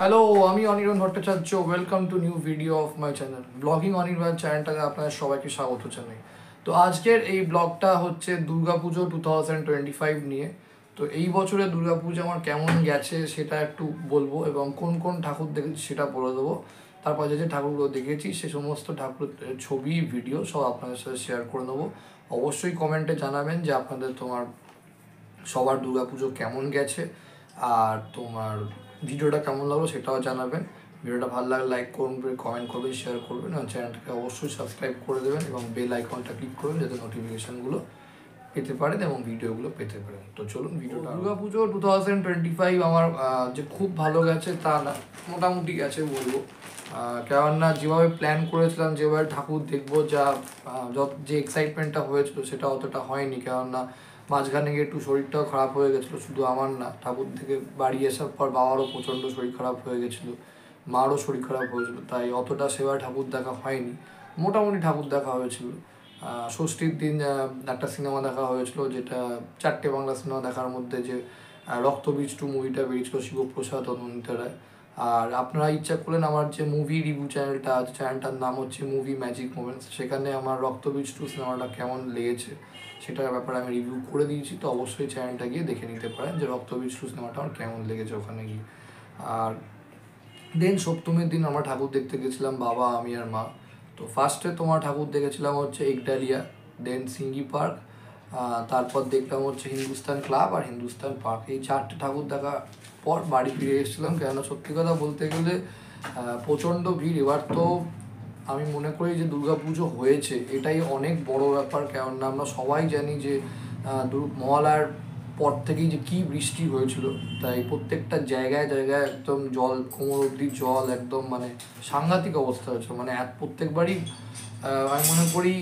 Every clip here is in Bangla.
হ্যালো, আমি Anirban Bhattacharya. Welcome to new video of my channel blogging Anirban চ্যানেলটাকে আপনাদের সবাইকে স্বাগত জানাই। তো আজকের এই ব্লগটা হচ্ছে দুর্গাপুজো 2025 নিয়ে। তো এই বছরে দুর্গাপুজো আমার কেমন গেছে সেটা একটু বলবো এবং কোন কোন ঠাকুর দেখেছি সেটা বলে দেবো। তারপর যে যে ঠাকুরগুলো দেখেছি সে সমস্ত ঠাকুরের ছবি ভিডিও সব আপনাদের সাথে শেয়ার করে নেবো। অবশ্যই কমেন্টে জানাবেন যে আপনাদের সবার দুর্গাপুজো কেমন গেছে আর তোমার ভিডিওটা কেমন লাগলো সেটাও জানাবেন। ভিডিওটা ভালো লাগলে লাইক করবেন, কমেন্ট করবেন, শেয়ার করবেন এবং চ্যানেলটাকে অবশ্যই সাবস্ক্রাইব করে দেবেন এবং বেল আইকনটা ক্লিক করবেন যাতে নোটিফিকেশানগুলো পেতে পারেন এবং ভিডিওগুলো পেতে পারেন। তো চলুন ভিডিওটা। দুর্গাপুজো 2025 আমার যে খুব ভালো গেছে তা না, মোটামুটি গেছে বলবো। কেননা যেভাবে প্ল্যান করেছিলাম, যেভাবে ঠাকুর দেখবো, যে এক্সাইটমেন্টটা হয়েছিল সেটা অতটা হয়নি। কেননা মাঝখানে গিয়ে একটু শরীরটাও খারাপ হয়ে গেছিলো, শুধু আমার না, ঠাকুর থেকে বাড়ি আসার পর বাবারও প্রচণ্ড শরীর খারাপ হয়ে গেছিলো, মারও শরীর খারাপ হয়েছিল, তাই অতটা সেভাবে ঠাকুর দেখা হয়নি। মোটামুটি ঠাকুর দেখা হয়েছিল। ষষ্ঠীর দিন একটা সিনেমা দেখা হয়েছিল, যেটা 4টে বাংলা সিনেমা দেখার মধ্যে যে রক্তবীজ 2 মুভিটা বেরিয়েছিল শিবপ্রসাদ ও নন্দিতা রায়। আর আপনারা ইচ্ছা করলেন আমার যে মুভি রিভিউ চ্যানেলটা আছে, চ্যানেলটার নাম হচ্ছে মুভি ম্যাজিক মোমেন্টস, সেখানে আমার রক্তবীজ 2 সিনেমাটা কেমন লেগেছে সেটার ব্যাপারে আমি রিভিউ করে দিয়েছি। তো অবশ্যই চ্যানেলটা গিয়ে দেখে নিতে পারেন যে রক্তবীজ 2 সিনেমাটা আমার কেমন লেগেছে ওখানে গিয়ে। আর দেন সপ্তমীর দিন আমরা ঠাকুর দেখতে গেছিলাম বাবা, আমি আর মা। তো ফার্স্টে তোমার ঠাকুর দেখেছিলাম হচ্ছে একডালিয়া, দেন সিঙ্গি পার্ক, তারপর দেখলাম হচ্ছে হিন্দুস্তান ক্লাব আর হিন্দুস্তান পার্ক। এই 4টে ঠাকুর দেখার পর বাড়ি ফিরে এসেছিলাম। কেননা সত্যি কথা বলতে গেলে প্রচণ্ড ভিড়। এবার তো আমি মনে করি যে দুর্গাপুজো হয়েছে এটাই অনেক বড় ব্যাপার। কেননা আমরা সবাই জানি যে মহালয়ার পর থেকেই যে কী বৃষ্টি হয়েছিল, তাই প্রত্যেকটা জায়গায় জায়গায় একদম জল, কোমর অবধি জল, একদম মানে সাংঘাতিক অবস্থা হয়েছে। মানে প্রত্যেকবারই আমি মনে করি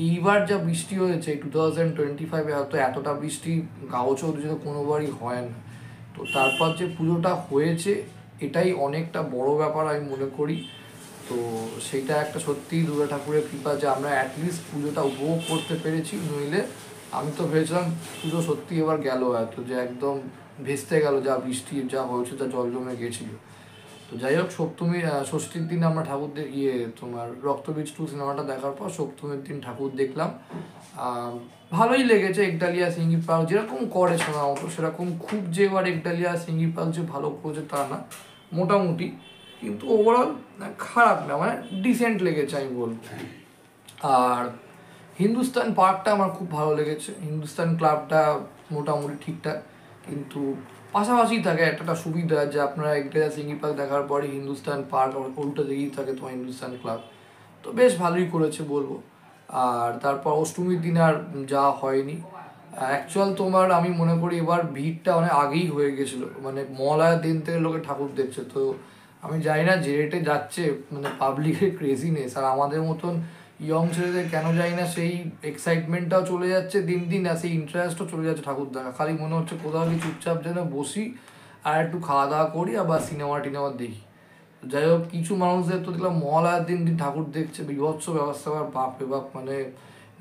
এইবার যা বৃষ্টি হয়েছে 2025-এ হয়তো এতটা বৃষ্টি গাঁও চৌধুরীতে কোনোবারই হয় না। তো তারপর যে পুজোটা হয়েছে এটাই অনেকটা বড় ব্যাপার আমি মনে করি। তো সেইটা একটা সত্যিই দুর্গা ঠাকুরের কৃপা যে আমরা অ্যাটলিস্ট পুজোটা উপভোগ করতে পেরেছি। নইলে আমি তো ভেবেছিলাম পুজো সত্যি এবার গেল এত, যে একদম ভেস্তে গেল, যা বৃষ্টি যা হয়েছে, যা জল জমে গেছিলো। তো যাই হোক, ষষ্ঠীর দিন আমরা ঠাকুর তোমার রক্তবীজ 2 সিনেমাটা দেখার পর সপ্তমীর দিন ঠাকুর দেখলাম। ভালোই লেগেছে। একডালিয়া সিঙ্গি পার্ক যেরকম করে শোনা মতো সেরকম খুব যে এবার একডালিয়া সিঙ্গি পার্ক যে ভালো করেছে তা না, মোটামুটি। কিন্তু ওভারঅল খারাপ না, মানে ডিসেন্ট লেগেছে আমি বলবো। আর হিন্দুস্তান পার্কটা আমার খুব ভালো লেগেছে। হিন্দুস্তান ক্লাবটা মোটামুটি ঠিকঠাক, কিন্তু পাশাপাশি থাকে একটা সুবিধা যে আপনারা একটা সিঙ্গি পার্ক দেখার পরে হিন্দুস্তান পার্ক উল্টো দিকেই থাকে তোমার হিন্দুস্তান ক্লাব। তো বেশ ভালোই করেছে বলবো। আর তারপর অষ্টমীর দিন আর যাওয়া হয়নি। অ্যাকচুয়াল তোমার আমি মনে করি এবার ভিড়টা অনেক আগেই হয়ে গেছিলো, মানে মহালয়ার দিন থেকে লোকে ঠাকুর দেখছে। তো আমি জানি না যে রেটে যাচ্ছে মানে পাবলিকের ক্রেজিনেস, আর আমাদের মতন ইয়ং ছেলেদের কেন জানি না সেই এক্সাইটমেন্টটাও চলে যাচ্ছে দিন দিন, আর সেই ইন্টারেস্টও চলে যাচ্ছে ঠাকুর দেখা। খালি মনে হচ্ছে কোথাও গিয়ে চুপচাপ যেন বসি আর একটু খাওয়া দাওয়া করি, আবার সিনেমা টিনেমা দেখি। যাই হোক, কিছু মানুষদের তো দেখলাম মহালয়ার দিন দিন ঠাকুর দেখছে, বিভৎস ব্যবস্থা। বাপ রে বাপ, মানে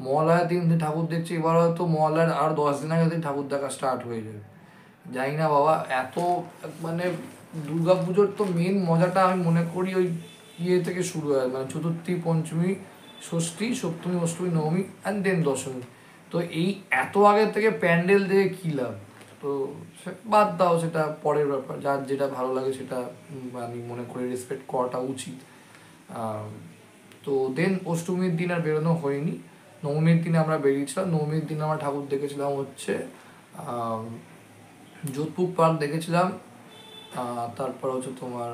মহালয়ার দিন দিন ঠাকুর দেখছে, এবার হয়তো মহালয়ার আর 10 দিন আগে দিন ঠাকুর দেখা স্টার্ট হয়ে যাবে। জানি না বাবা, এত মানে দুর্গা পুজোর তো মেন মজাটা আমি মনে করি ওই থেকে শুরু হয়, মানে চতুর্থী, পঞ্চমী, ষষ্ঠী, সপ্তমী, অষ্টমী, নবমী অ্যান্ড দেন দশমী। তো এই এত আগে থেকে প্যান্ডেল দেখে কী লাভ? তো বাদ দাও, সেটা পরের ব্যাপার, যার যেটা ভালো লাগে সেটা আমি মনে করি রেসপেক্ট করাটা উচিত। তো দেন অষ্টমীর দিন আর বেরোনো হয়নি। নবমীর দিনে আমরা বেরিয়েছিলাম। নবমীর দিন আমরা ঠাকুর দেখেছিলাম হচ্ছে যোধপুর পার্ক দেখেছিলাম, তারপর হচ্ছে তোমার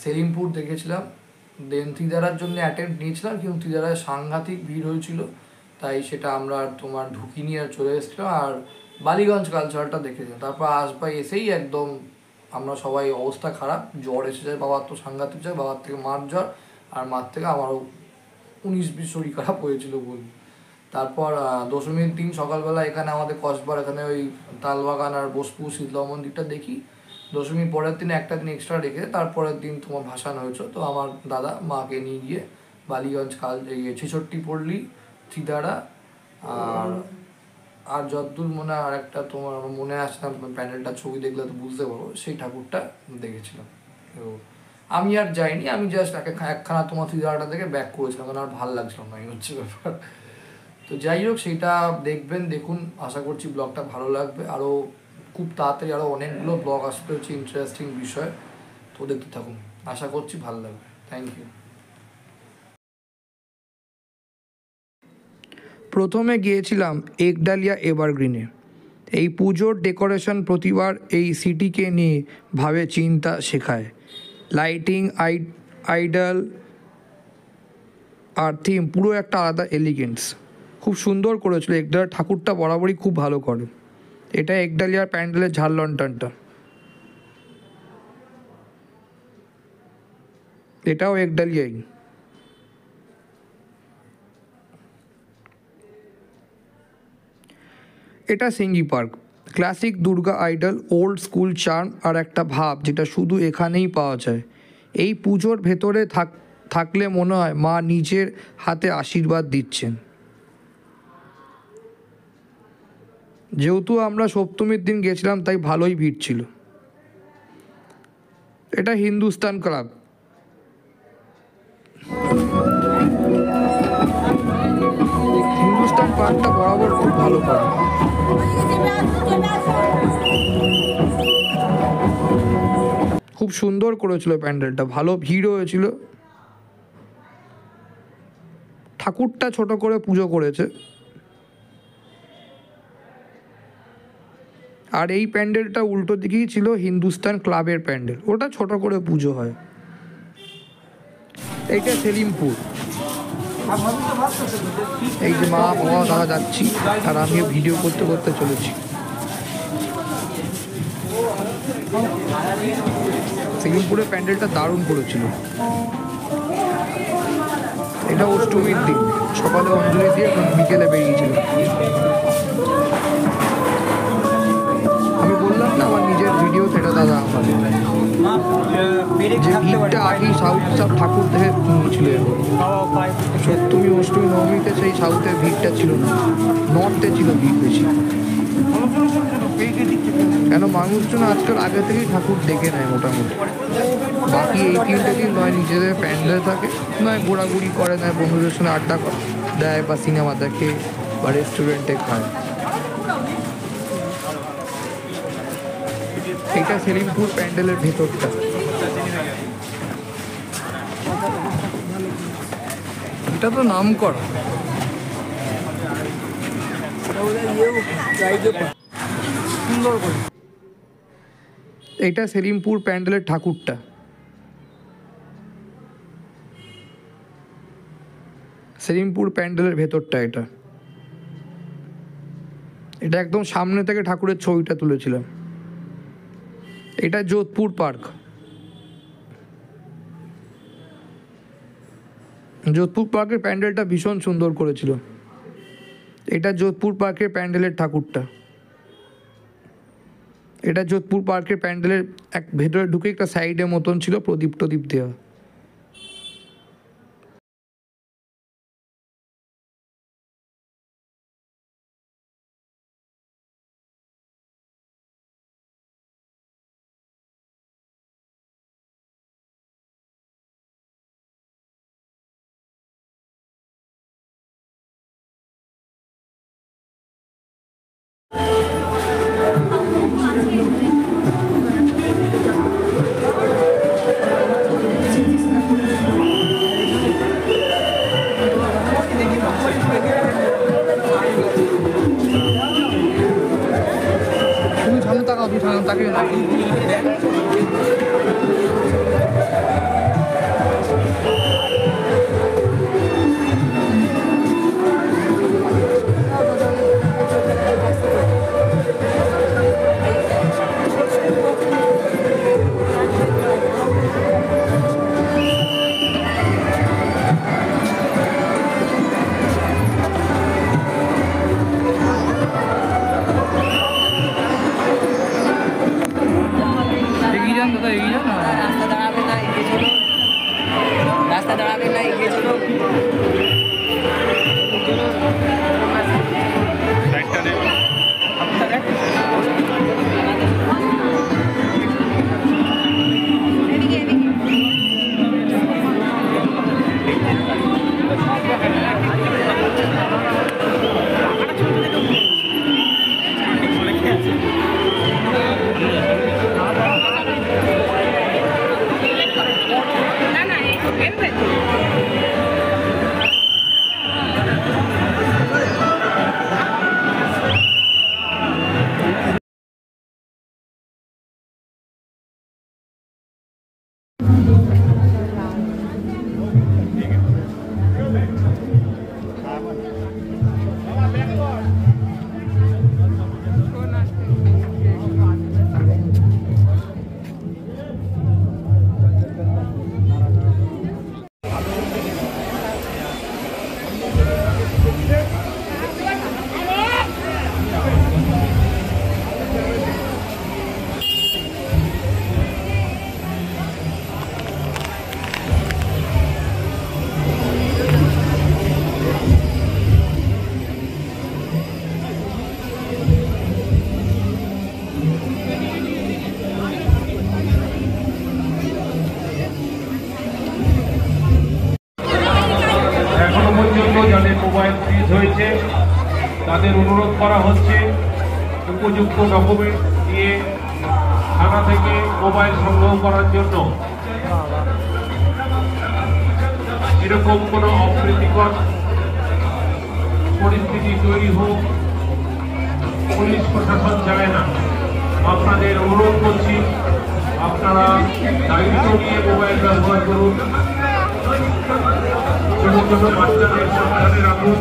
সেলিমপুর দেখেছিলাম। দেন তিদারার জন্য অ্যাটেম্প নিয়েছিলাম, কিন্তু তিদারায় সাংঘাতিক ভিড় হয়েছিল, তাই সেটা আমরা তোমার ঢুকিনি আর চলে এসেছিলাম। আর বালিগঞ্জ কালচারটা দেখেছিলাম। তারপর আসবাই এসেই একদম আমরা সবাই অবস্থা খারাপ, জ্বর এসে যায় বাবার, তো সাংঘাতিক যায়, বাবার থেকে মার জ্বর, আর মার থেকে আমারও 19-20 শরীর খারাপ হয়েছিল বলি। তারপর দশমীর দিন সকালবেলা এখানে আমাদের কসবার এখানে ওই তালবাগান আর বোসপুর শীতলা মন্দিরটা দেখি। দশমীর পরের দিন একটা দিন এক্সট্রা রেখে তারপরের দিন তোমার ভাসান হয়েছে। তো আমার দাদা মাকে নিয়ে গিয়ে বালিগঞ্জ ছেষট্টি পল্লী, থিদারা, আর যদ্দূর মনে আর একটা তোমার মনে আসছে না, প্যান্ডেলটা ছবি দেখলে তো বুঝতে পারবো, সেই ঠাকুরটা দেখেছিলাম। তো আমি আর যাইনি, আমি জাস্ট একখানা তোমার থিয়েটারটা থেকে ব্যাক করেছিলাম, কারণ আর ভালো লাগছিল না, এই হচ্ছে ব্যাপার। তো যাই হোক, সেইটা দেখবেন, দেখুন, আশা করছি ব্লগটা ভালো লাগবে। আরও খুব তাড়াতাড়ি আরও অনেকগুলো ব্লগ আসতে হচ্ছে ইন্টারেস্টিং বিষয়, তো দেখতে থাকুন, আশা করছি ভালো লাগবে। Thank you. প্রথমে গিয়েছিলাম একডালিয়া এভারগ্রিনে। এই পুজোর ডেকোরেশন প্রতিবার এই সিটিকে নিয়ে ভাবে চিন্তা শেখায়। লাইটিং, আইডল আর থিম পুরো একটা আলাদা এলিগেন্স। খুব সুন্দর করেছিল। একডালিয়ার ঠাকুরটা বরাবরই খুব ভালো করে। এটা একডালিয়ার প্যান্ডেলের ঝাড় লণ্ঠনটা, এটাও একডালিয়াই। এটা Singhi park. Classic Durga idol, old school charm আর একটা ভাব যেটা শুধু এখানেই পাওয়া যায়। এই পুজোর ভেতরে থাকলে মনে হয় মা নিজের হাতে আশীর্বাদ দিচ্ছেন। যেহেতু আমরা সপ্তমীর দিন গেছিলাম তাই ভালোই ভিড় ছিল। এটা হিন্দুস্তান ক্লাব। হিন্দুস্তান পার্কটা বরাবর খুব ভালো করে। খুব সুন্দর করেছিল প্যান্ডেলটা, ভালো ভিড় হয়েছিল। ঠাকুরটা ছোট করে পুজো করেছে। আর এই প্যান্ডেলটা উল্টো দিকেই ছিল হিন্দুস্তান ক্লাবের প্যান্ডেল, ওটা ছোট করে পুজো হয়। এইটা সেলিমপুর। এই যে মা বাবা দাদা যাচ্ছি, আর আমিও ভিডিও করতে করতে চলেছি। সেলিমপুরের প্যান্ডেলটা দারুণ করেছিল। এটা অষ্টমীর দিন সকালে অঞ্জলি দিয়ে বিকেলে বেরিয়েছিল। আমি বললাম না আমার নিজের ভিডিও, সেটা দাদা আমাদের যে ভিড়টা আগেই সাউথ সব ঠাকুর দেখে ছিল। সপ্তমী অষ্টমী নবমীতে সেই সাউথের ভিড়টা ছিল না, নর্থে ছিল ভিড় বেশি। কেন মানুষজন আজকাল আগে থেকেই ঠাকুর দেখে নেয় মোটামুটি। বাকি এই 3টে দিন নয় নিজেদের প্যান্ডেলে থাকে, নয় ঘোরাঘুরি করে, নয় বন্ধুদের সঙ্গে আড্ডা দেয়, বা সিনেমা দেখে, বা রেস্টুরেন্টে খায়। এটা সেলিমপুর প্যান্ডেলের ভেতরটা। এটা তো নাম করা। সুন্দর করে। এটা সেলিমপুর প্যান্ডেলের ঠাকুরটা। সেলিমপুর প্যান্ডেলের ভেতরটা এটা। এটা একদম সামনে থেকে ঠাকুরের ছবিটা তুলেছিলাম। এটা যোধপুর পার্ক। যোধপুর পার্কের প্যান্ডেলটা ভীষণ সুন্দর করেছিল। এটা যোধপুর পার্কের প্যান্ডেলের ঠাকুরটা। এটা যোধপুর পার্কের প্যান্ডেলের এক ভেতরে ঢুকে একটা সাইডের মতন ছিল, প্রদীপ টদীপ দেওয়া। তাকে যাদের মোবাইল ফ্রিজ হয়েছে তাদের অনুরোধ করা হচ্ছে উপযুক্ত ডকুমেন্ট দিয়ে থানা থেকে মোবাইল সংগ্রহ করার জন্য। এরকম কোনো অপ্রীতিকর পরিস্থিতি তৈরি হোক পুলিশ প্রশাসন চায় না। আপনাদের অনুরোধ করছি আপনারা দায়িত্ব নিয়ে মোবাইল ব্যবহার করুন। ছোট ছোট বাচ্চাদের সাবধানে রাখুন।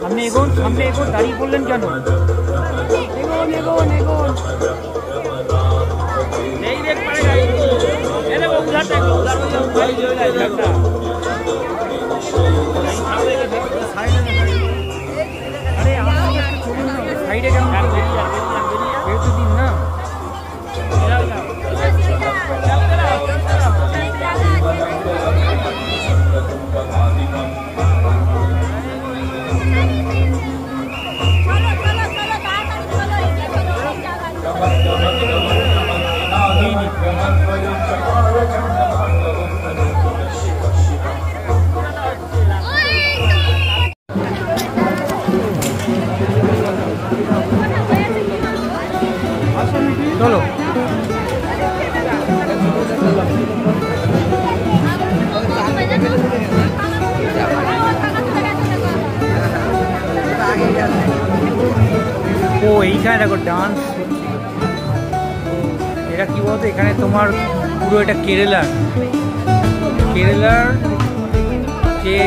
আপনি এগোন দাঁড়িয়ে পড়লেন কেন? সাইডে কেন বেরোতে দিন না। চলো ও এইখানে দেখো ডান্স। এটা কি বলতো, এখানে তোমার পুরো এটা কেরালার যে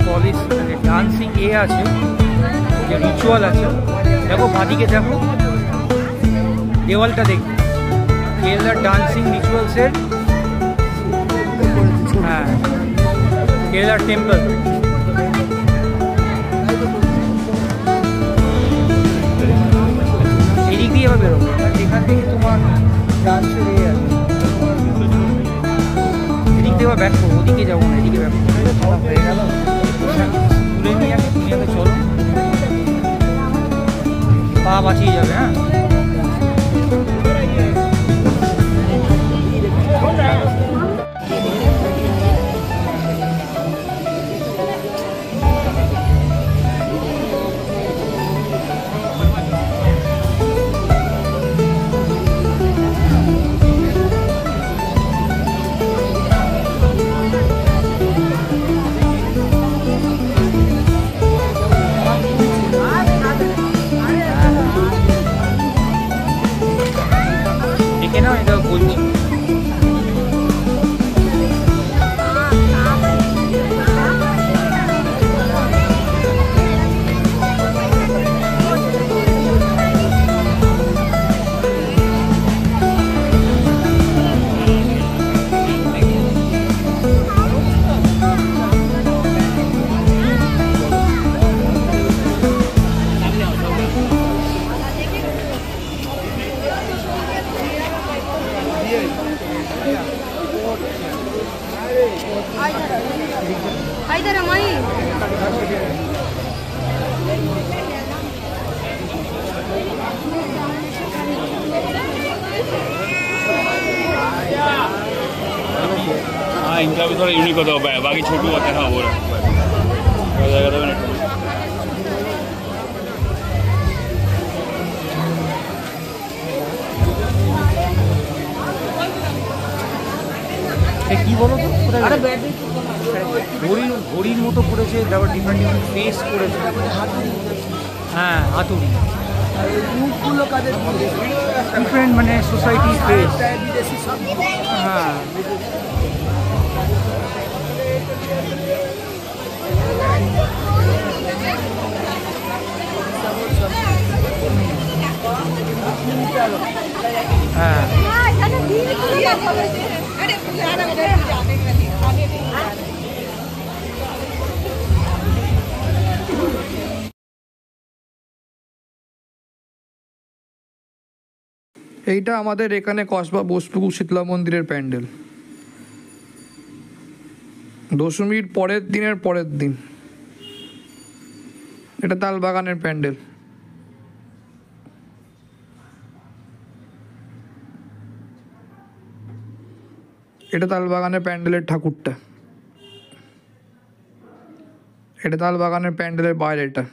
পলিস মানে ডান্সিং আছে, যে রিচুয়াল আছে। দেখো বাঁদিকে দেখো দেওয়ালটা দেখবে, কেরালার ডান্সিং রিচুয়ালসের। হ্যাঁ, কেরালার টেম্পল। এদিক দিয়ে আবার বেরোবো, এখান থেকে তোমার ডান্সের আছে। এদিক দিয়ে আবার ব্যাক করবো, ওদিকে যাবো না, এদিকে ব্যাক করবো। হয়ে গেল, তুলে নিয়ে আগে, তুমি আগে চলো, পা বাঁচিয়ে যাবে। হ্যাঁ, দেখে নাও, এটা বলছি। इधर हमारी हाँ इनका भी थोड़ा यूनिक होता है, बाकी छोटू होते हैं। हाँ वो কি বলো তো, ঘড়ির মতো করেছে, তারপর ডিফারেন্ট ডিফারেন্ট ফেস করেছে। হ্যাঁ, হাতুড়ি ডিফারেন্ট মানে সোসাইটি ফেস। হ্যাঁ, হ্যাঁ, এইটা আমাদের এখানে কসবা বোসপুকুর শীতলা মন্দিরের প্যান্ডেল, দশমীর পরের দিনের পরের দিন। এটা তালবাগানের প্যান্ডেল। এটা তালবাগানের প্যান্ডেলের ঠাকুরটা, এটা তালবাগানের প্যান্ডেলের বাইরেটা।